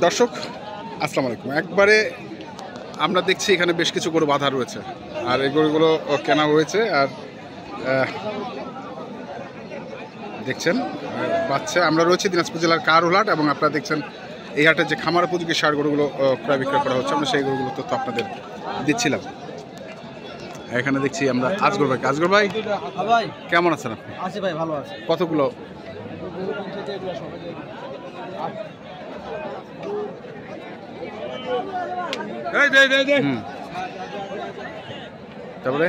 দর্শক আসসালামু আলাইকুম। একবারে আমরা দেখছি এখানে বেশ কিছু গরু বাঁধা রয়েছে, আর এই গরুগুলো কেনা হয়েছে। আর দেখছেন বাচ্চা, আমরা রয়েছি দিনাজপুর জেলার কারুলহাট, এবং আপনারা দেখছেন এই হাটে যে খামার উপযোগী সার গরুগুলো ক্রয় বিক্রয় করা হচ্ছে, আমরা সেই গরুগুলো তথ্য আপনাদের দিচ্ছিলাম। এখানে দেখছি আমরা আজগর ভাই। আজগর ভাই কেমন আছেন আপনি? আছি ভাই, ভালো আছি। কতগুলো? তারপরে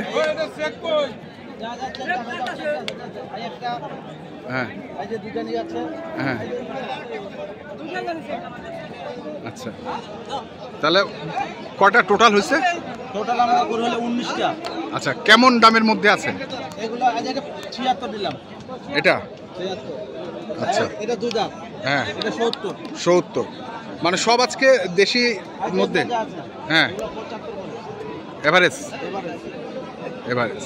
হ্যাঁ হ্যাঁ, আচ্ছা, তাহলে কয়টা টোটাল হয়েছে? টোটাল আমাদের গরু হলো 19টা। আচ্ছা, কেমন দামের মধ্যে আছে এগুলো আজ এটা 76 দিলাম। এটা 76। আচ্ছা, এটা দুই দাঁত। হ্যাঁ, এটা 70। 70, মানে সব আজকে দেশি মধ্যে। হ্যাঁ, এভারেজ এভারেজ।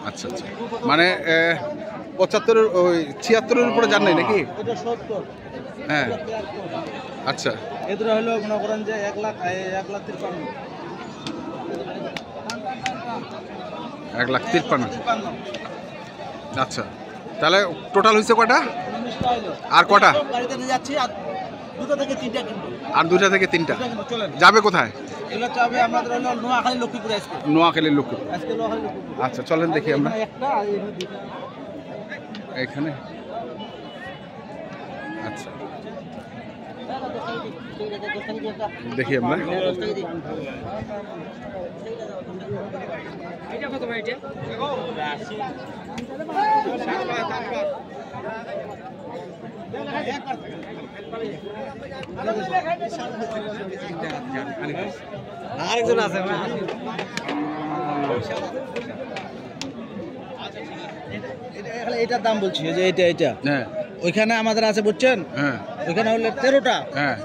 আচ্ছা আচ্ছা, মানে 75 ওই 76-এর উপরে যান নাই নাকি? এটা 70। হ্যাঁ, আচ্ছা, এদের হলো মনে করেন যে 1,53,000। 1,53,000। আচ্ছা, তাহলে টোটাল হয়েছে কটা? 19টা হলো। আর কটা? গাড়িতে নিয়ে যাচ্ছি, আর দুটো থেকে তিনটা কিনবো। আর 2টা থেকে 3টা চলেন। যাবে কোথায়? এগুলো চাবে আমাদের হলো নোয়াখালী লক্ষ্মীপুর আজকে। নোয়াখালীর লোক। আজকে নোয়াখালী লক্ষ্মীপুর। আচ্ছা, চলেন দেখি আমরা এখানে একটা আর এখানে দুটো। এখানে। আচ্ছা, দেখি আমরা। আরেকজন আছে। এটার দাম বলছি যে এটা হ্যাঁ ওইখানে আমাদের আছে বুঝছেন। হ্যাঁ ওইখানে হলো 13টা। হ্যাঁ,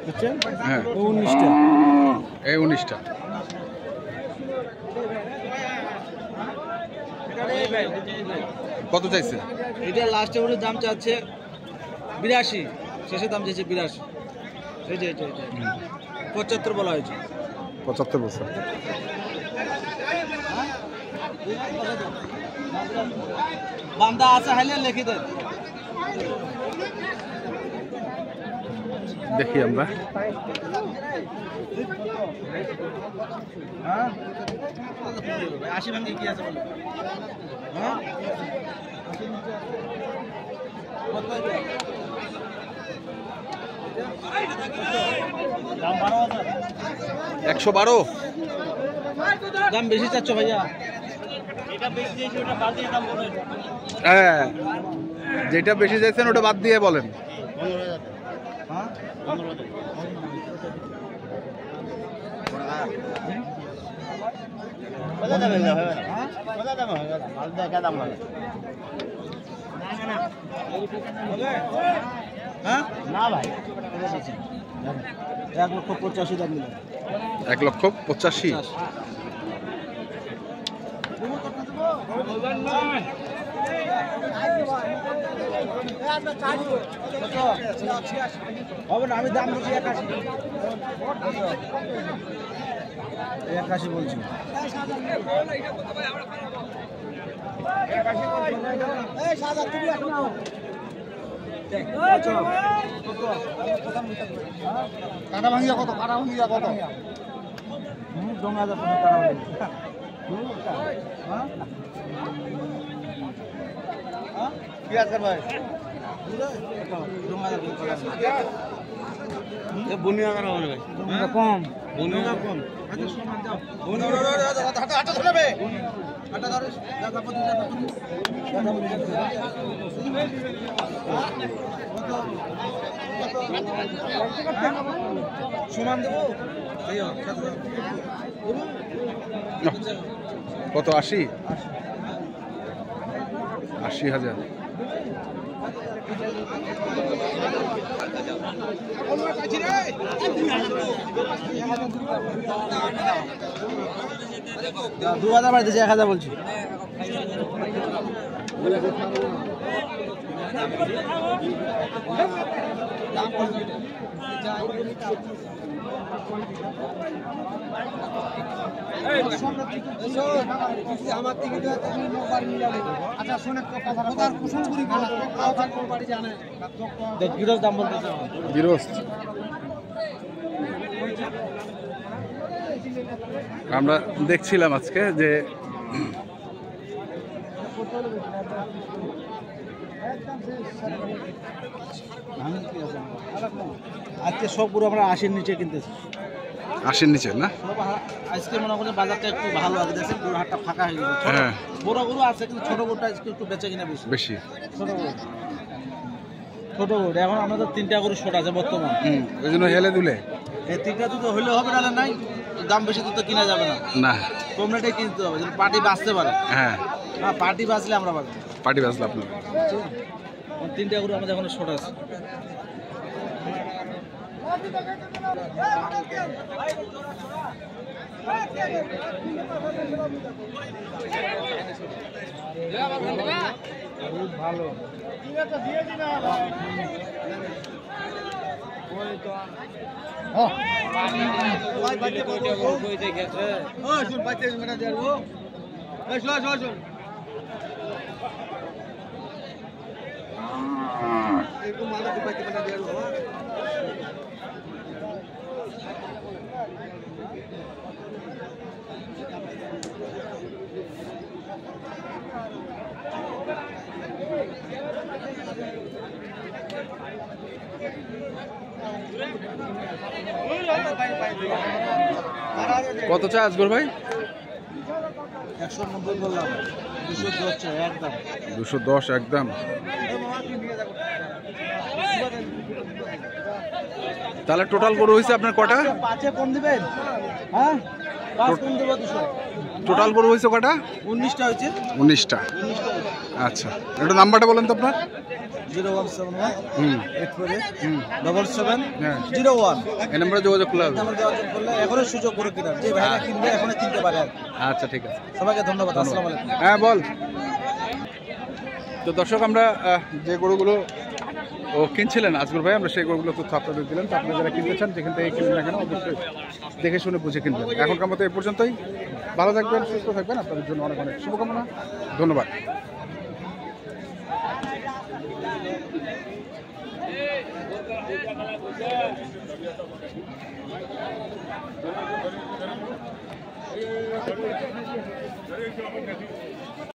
বুঝছেন, হ্যাঁ, 19টা। এই 19টা। কত চাইছে? এটা লাস্টে ওর দাম চাচ্ছে 82, শেষে দাম চাইছে 82। এই যে এটা 75 বলা হয়েছে। 75 বছর। বান্দা আছে হাইলে লিখে দেন। দেখি আমরা। হ্যাঁ 80 ভাঙে কি আছে বলো? হ্যাঁ 112। দাম বেশি চাচ্ছ ভাইয়া? হ্যাঁ, যেটা বেশি চাইছেন ওটা বাদ দিয়ে বলেন। হ্যাঁ 1,85,000 দাম নিলাম। 1,85,000। হবে না, আমি দাম দিচ্ছি 81 বলছি। কাটা ভাঙিয়া কত? কাটা ভাঙিয়া কত? কি আছে ভাই? বুনিয়া কম। বুনিয়া কম। আচ্ছা সমান দাও। হাঁটা ধরে হাঁটা ধরে সমান দেবো। কত? 80? 80,000। 2000 বাড়ি দিয়েছে, 1000 বলছি। বিরোধ দাম বলতেছে বিরোধ। আমরা দেখছিলাম আজকে যে আজকে সব গরু আমরা 80-র নিচে কিনতেছি। 80-র নিচে না? সব আজকে মনে করেন বাজারটা একটু ভালো আছে, দেখছেন গরু হাটটা ফাঁকা হয়ে গেছে। হ্যাঁ, বড় গরু আছে কিন্তু ছোট গরুটা আজকে একটু বেচা কিনা বেশি। বেশি ছোট গরু এখন আমাদের 3টা গরু শর্ট আছে বর্তমান। ওই জন্য হেলে দুলে এই 3টা দুধ হইলে হবে, নাহলে নাই। দাম বেশি দুধ তো কিনা যাবে না, না, কম রেটে কিনতে হবে যেন পার্টি বাঁচতে পারে। হ্যাঁ, পার্টি বাঁচলে আমরা বাঁচবো। পার্টি বাজলো আপনার। 3টা গরু আমাদের এখনো শর্ট আছে। ভালো কত চা আজগর ভাই? 190 বললাম, 210 চাই একদম। 210 একদম। তাহলে টোটাল গরু হয়েছে আপনার কটা? 5-এ কম দিবেন? হ্যাঁ 5 কম দেবো 200। টোটাল গরু হয়েছে কটা? 19টা হয়েছে। 19টা। আচ্ছা, একটু নাম্বারটা বলেন তো আপনার। 0171 হুম 848 হ্যাঁ 7701। এই নাম্বারে যোগাযোগ করলে হবে। আমরা যোগাযোগ করলে এখনো সুযোগ করে কিনার, যে ভাইরা কিনবে এখনো কিনতে পারে। আচ্ছা, ঠিক আছে, সবাইকে ধন্যবাদ। আসসালামু আলাইকুম। হ্যাঁ বল। তো দর্শক, আমরা যে গরুগুলো কিনছিলেন আজগর ভাই, আমরা সেই গরুগুলো তথ্য আপনাদের দিলাম। তো আপনারা যারা কিনতে চান, যেখান থেকে কিনবেন না কেন, অবশ্যই দেখে শুনে বুঝে কিনবেন। এখনকার মতো এই পর্যন্তই। ভালো থাকবেন, সুস্থ থাকবেন, আপনাদের জন্য অনেক অনেক শুভকামনা। ধন্যবাদ।